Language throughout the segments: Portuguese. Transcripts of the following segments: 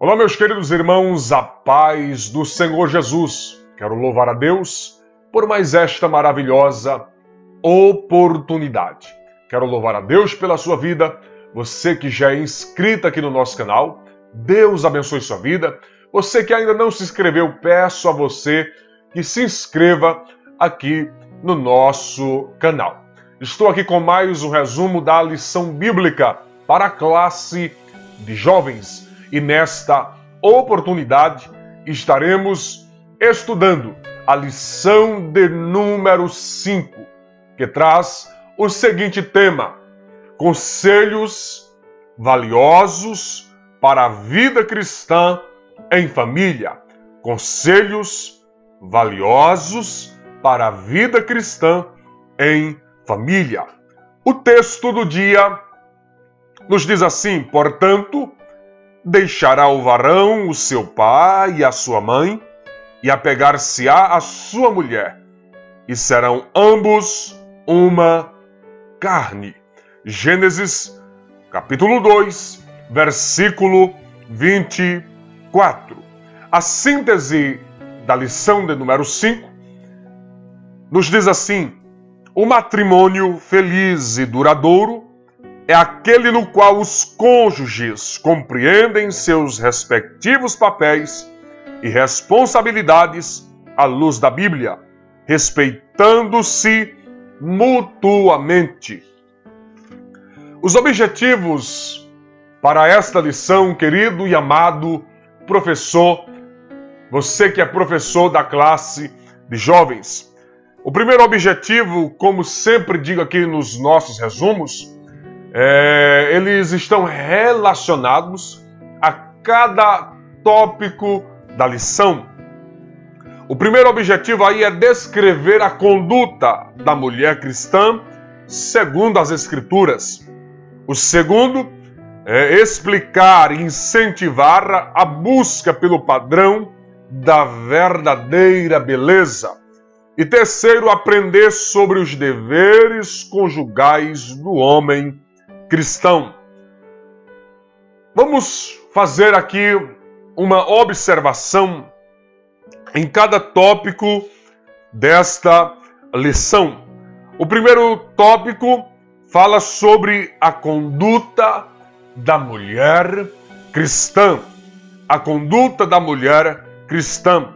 Olá, meus queridos irmãos, a paz do Senhor Jesus. Quero louvar a Deus por mais esta maravilhosa oportunidade. Quero louvar a Deus pela sua vida, você que já é inscrito aqui no nosso canal. Deus abençoe sua vida. Você que ainda não se inscreveu, peço a você que se inscreva aqui no nosso canal. Estou aqui com mais um resumo da lição bíblica para a classe de jovens. E nesta oportunidade estaremos estudando a lição de número 5, que traz o seguinte tema: conselhos valiosos para a vida cristã em família. Conselhos valiosos para a vida cristã em família. O texto do dia nos diz assim: portanto, deixará o varão o seu pai e a sua mãe, e apegar-se-á à sua mulher, e serão ambos uma carne. Gênesis, capítulo 2, versículo 24. A síntese da lição de número 5 nos diz assim: o matrimônio feliz e duradouro é aquele no qual os cônjuges compreendem seus respectivos papéis e responsabilidades à luz da Bíblia, respeitando-se mutuamente. Os objetivos para esta lição, querido e amado professor, você que é professor da classe de jovens. O primeiro objetivo, como sempre digo aqui nos nossos resumos, eles estão relacionados a cada tópico da lição. O primeiro objetivo aí é descrever a conduta da mulher cristã segundo as Escrituras. O segundo é explicar e incentivar a busca pelo padrão da verdadeira beleza. E terceiro, aprender sobre os deveres conjugais do homem cristão. Vamos fazer aqui uma observação em cada tópico desta lição. O primeiro tópico fala sobre a conduta da mulher cristã. A conduta da mulher cristã.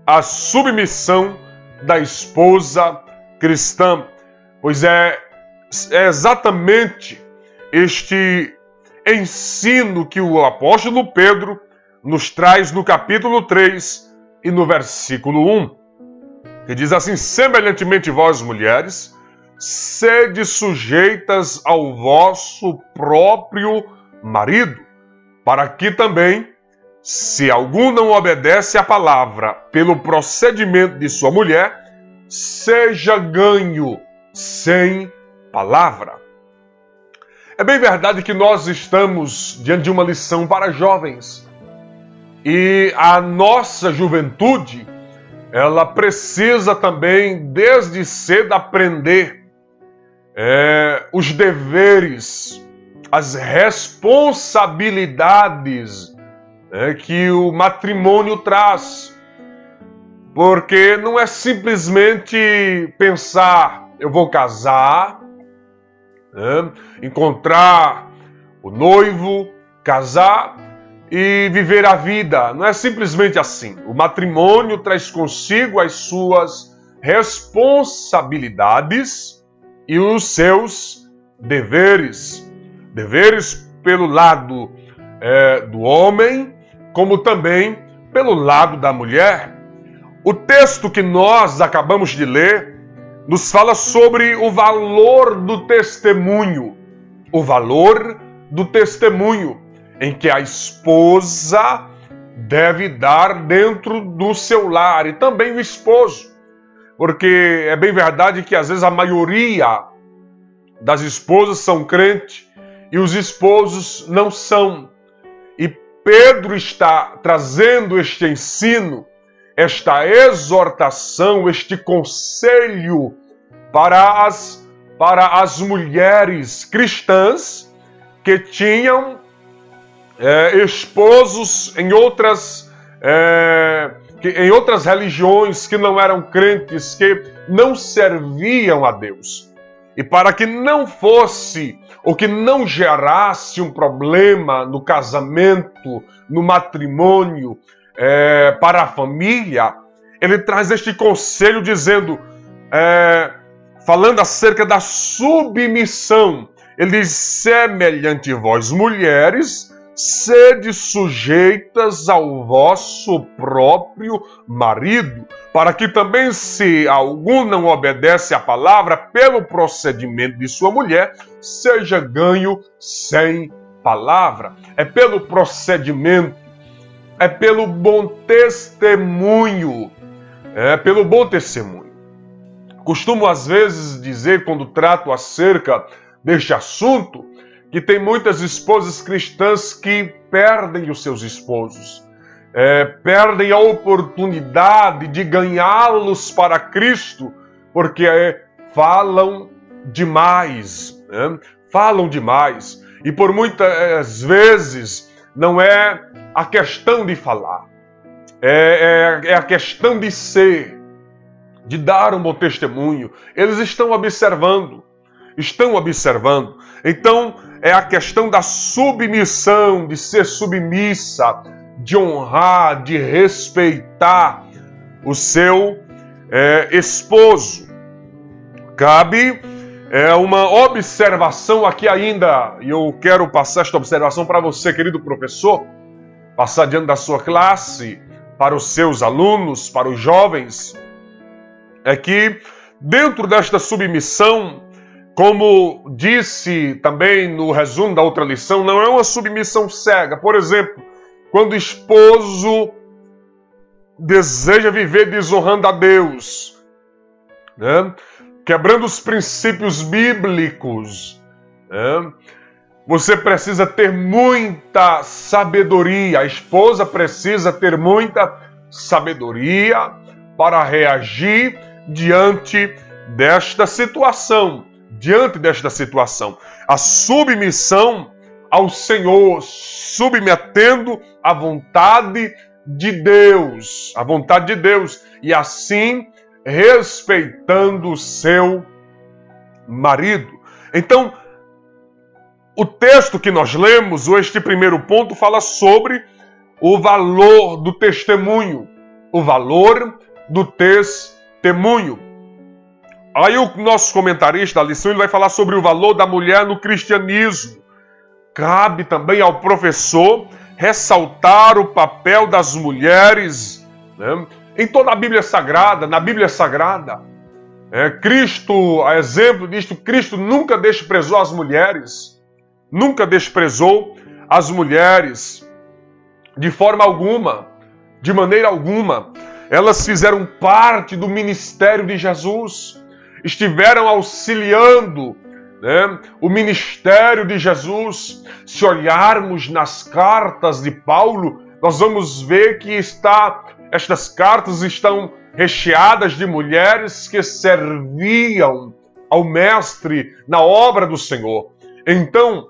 A submissão da esposa cristã. Pois é exatamente este ensino que o apóstolo Pedro nos traz no capítulo 3 e no versículo 1, que diz assim: semelhantemente vós, mulheres, sede sujeitas ao vosso próprio marido, para que também, se algum não obedece à palavra pelo procedimento de sua mulher, seja ganho sem palavra. É bem verdade que nós estamos diante de uma lição para jovens. E a nossa juventude, ela precisa também, desde cedo, aprender os deveres, as responsabilidades que o matrimônio traz. Porque não é simplesmente pensar, eu vou casar, encontrar o noivo, casar e viver a vida. Não é simplesmente assim. O matrimônio traz consigo as suas responsabilidades e os seus deveres. Deveres pelo lado do homem, como também pelo lado da mulher. O texto que nós acabamos de ler nos fala sobre o valor do testemunho. O valor do testemunho em que a esposa deve dar dentro do seu lar, e também o esposo. Porque é bem verdade que às vezes a maioria das esposas são crentes e os esposos não são. E Pedro está trazendo este ensino, esta exortação, este conselho para as mulheres cristãs que tinham esposos em outras religiões que não eram crentes, que não serviam a Deus. E para que não fosse, ou que não gerasse um problema no casamento, no matrimônio, para a família, ele traz este conselho dizendo, falando acerca da submissão. Ele diz, semelhante vós, mulheres, sede sujeitas ao vosso próprio marido, para que também, se algum não obedece à palavra, pelo procedimento de sua mulher, seja ganho sem palavra. É pelo procedimento, é pelo bom testemunho, pelo bom testemunho. Costumo às vezes dizer, quando trato acerca deste assunto, que tem muitas esposas cristãs que perdem os seus esposos, perdem a oportunidade de ganhá-los para Cristo, porque falam demais, falam demais. E por muitas vezes não é a questão de falar, é a questão de ser, de dar um bom testemunho. Eles estão observando. Então, é a questão da submissão, de ser submissa, de honrar, de respeitar o seu esposo. Cabe uma observação aqui ainda, e eu quero passar esta observação para você, querido professor, passar diante da sua classe, para os seus alunos, para os jovens, é que dentro desta submissão, como disse também no resumo da outra lição, não é uma submissão cega. Por exemplo, quando o esposo deseja viver desonrando a Deus, quebrando os princípios bíblicos, você precisa ter muita sabedoria, a esposa precisa ter muita sabedoria para reagir diante desta situação. A submissão ao Senhor, submetendo à vontade de Deus, e assim respeitando o seu marido. Então, o texto que nós lemos, ou este primeiro ponto, fala sobre o valor do testemunho. O valor do testemunho. Aí o nosso comentarista da lição ele vai falar sobre o valor da mulher no cristianismo. Cabe também ao professor ressaltar o papel das mulheres, em toda a Bíblia Sagrada, na Bíblia Sagrada. Cristo, a exemplo disto, Cristo nunca desprezou as mulheres. Nunca desprezou as mulheres de forma alguma, de maneira alguma. Elas fizeram parte do ministério de Jesus. Estiveram auxiliando o ministério de Jesus. Se olharmos nas cartas de Paulo, nós vamos ver que estas cartas estão recheadas de mulheres que serviam ao Mestre na obra do Senhor. Então,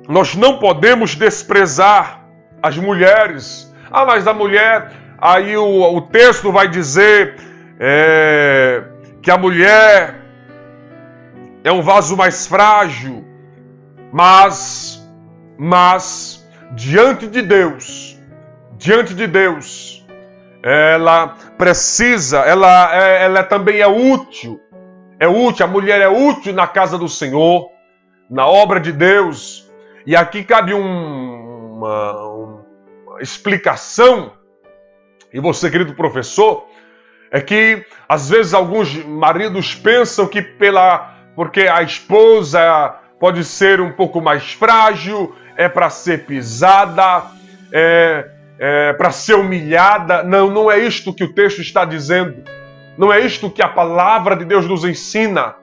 nós não podemos desprezar as mulheres. Mas a mulher, aí o texto vai dizer que a mulher é um vaso mais frágil, mas diante de Deus, ela precisa, ela também é útil, a mulher é útil na casa do Senhor, na obra de Deus. E aqui cabe uma explicação, e você, querido professor, é que às vezes alguns maridos pensam que porque a esposa pode ser um pouco mais frágil, é para ser pisada, para ser humilhada. Não é isto que o texto está dizendo. Não é isto que a palavra de Deus nos ensina.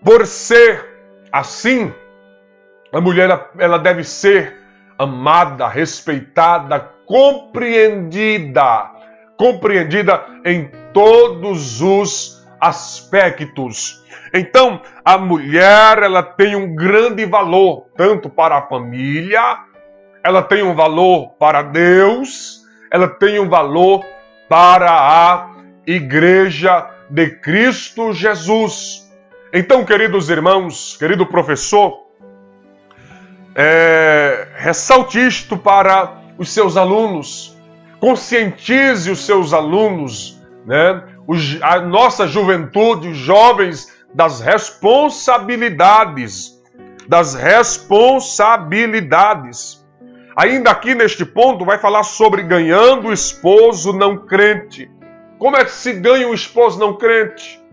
Por ser assim, a mulher ela deve ser amada, respeitada, compreendida em todos os aspectos. Então, a mulher, ela tem um grande valor, tanto para a família, ela tem um valor para Deus, ela tem um valor para a Igreja de Cristo Jesus. Então, queridos irmãos, querido professor, ressalte isto para os seus alunos, conscientize os seus alunos, né? A nossa juventude, os jovens, das responsabilidades. Ainda aqui neste ponto vai falar sobre ganhando o esposo não crente. Como é que se ganha um esposo não crente?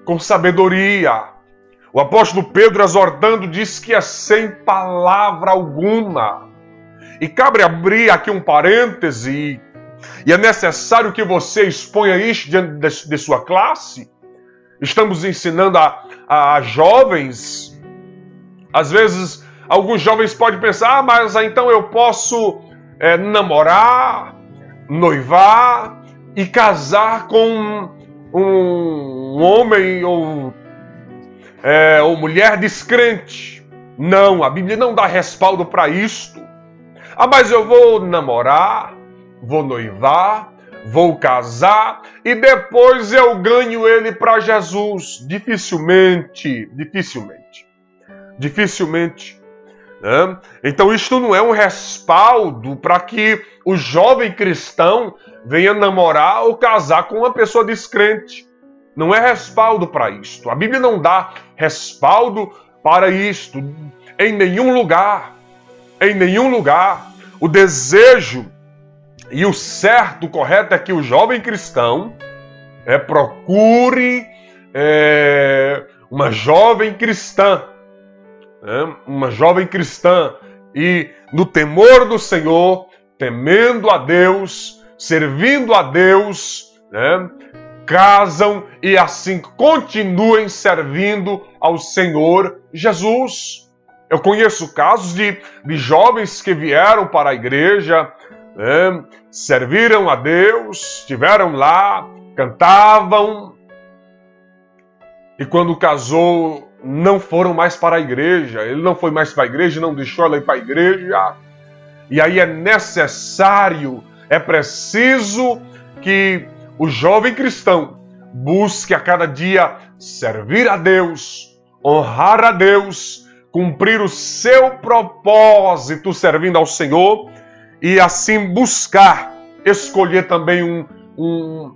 Com sabedoria. O apóstolo Pedro, exortando, diz que é sem palavra alguma. E cabe abrir aqui um parêntese, e é necessário que você exponha isso diante de sua classe. Estamos ensinando a jovens. Às vezes, alguns jovens podem pensar, mas então eu posso namorar, noivar e casar com um homem ou mulher descrente. Não, a Bíblia não dá respaldo para isto. Mas eu vou namorar, vou noivar, vou casar e depois eu ganho ele para Jesus. Dificilmente. Né? Então isto não é um respaldo para que o jovem cristão venha namorar ou casar com uma pessoa descrente. Não é respaldo para isto. A Bíblia não dá respaldo para isto em nenhum lugar. O desejo e o certo, o correto é que o jovem cristão procure uma jovem cristã. E no temor do Senhor, temendo a Deus, servindo a Deus, casam e assim continuem servindo ao Senhor Jesus. Eu conheço casos de jovens que vieram para a igreja, serviram a Deus, estiveram lá, cantavam, e quando casou, não foram mais para a igreja. Ele não foi mais para a igreja, não deixou ela ir para a igreja. E aí é necessário, é preciso que o jovem cristão busque a cada dia servir a Deus, honrar a Deus, cumprir o seu propósito servindo ao Senhor e assim buscar, escolher também um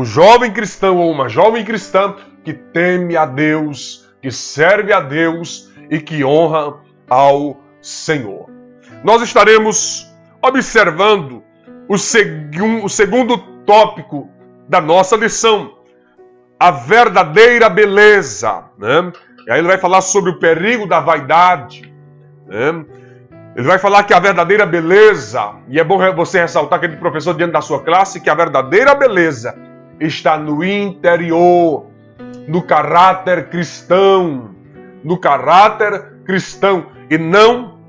jovem cristão ou uma jovem cristã que teme a Deus, que serve a Deus e que honra ao Senhor. Nós estaremos observando o segundo tópico da nossa lição, a verdadeira beleza, né? E aí ele vai falar sobre o perigo da vaidade, né? Ele vai falar que a verdadeira beleza, e é bom você ressaltar, aquele professor diante da sua classe, que a verdadeira beleza está no interior, no caráter cristão, e não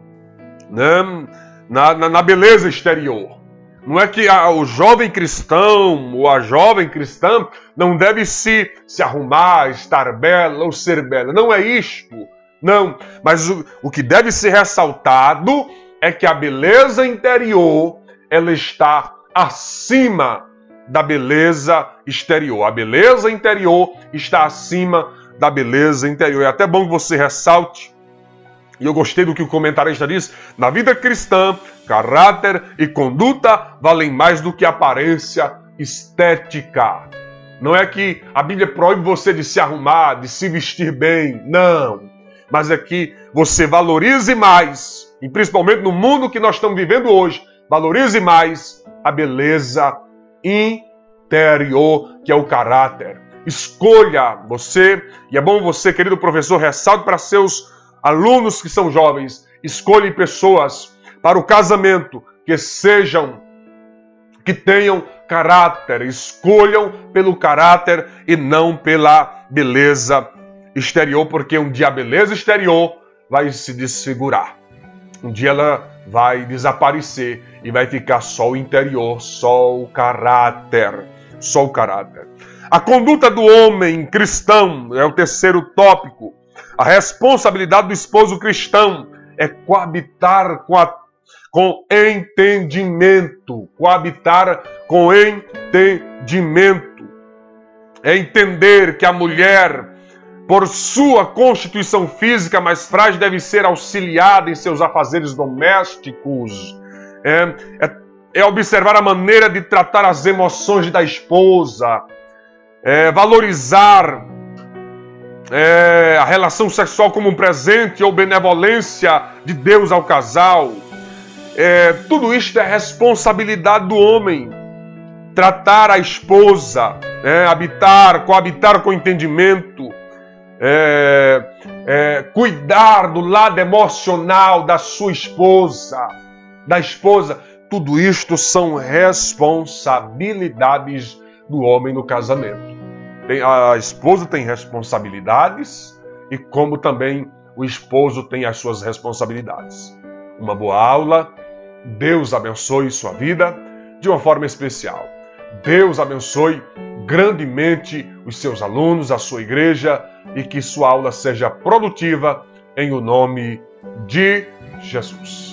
na beleza exterior. Não é que o jovem cristão ou a jovem cristã não deve se arrumar, estar bela ou ser bela. Não é isto. Não. Mas o que deve ser ressaltado é que a beleza interior, ela está acima da beleza exterior. A beleza interior está acima da beleza interior. É até bom que você ressalte. E eu gostei do que o comentarista diz: na vida cristã, caráter e conduta valem mais do que aparência estética. Não é que a Bíblia proíbe você de se arrumar, de se vestir bem, não. Mas é que você valorize mais, e principalmente no mundo que nós estamos vivendo hoje, valorize mais a beleza interior, que é o caráter. Escolha você, e é bom você, querido professor, ressalte para seus alunos que são jovens, escolhem pessoas para o casamento que tenham caráter, escolham pelo caráter e não pela beleza exterior, porque um dia a beleza exterior vai se desfigurar. Um dia ela vai desaparecer e vai ficar só o interior, só o caráter. A conduta do homem cristão é o terceiro tópico. A responsabilidade do esposo cristão é coabitar com entendimento. Coabitar com entendimento. É entender que a mulher, por sua constituição física mais frágil, deve ser auxiliada em seus afazeres domésticos. É observar a maneira de tratar as emoções da esposa. Valorizar a relação sexual como um presente ou benevolência de Deus ao casal. Tudo isto é responsabilidade do homem. Tratar a esposa, coabitar com entendimento, cuidar do lado emocional da sua esposa, tudo isto são responsabilidades do homem no casamento. A esposa tem responsabilidades e como também o esposo tem as suas responsabilidades. Uma boa aula. Deus abençoe sua vida de uma forma especial. Deus abençoe grandemente os seus alunos, a sua igreja e que sua aula seja produtiva em o nome de Jesus.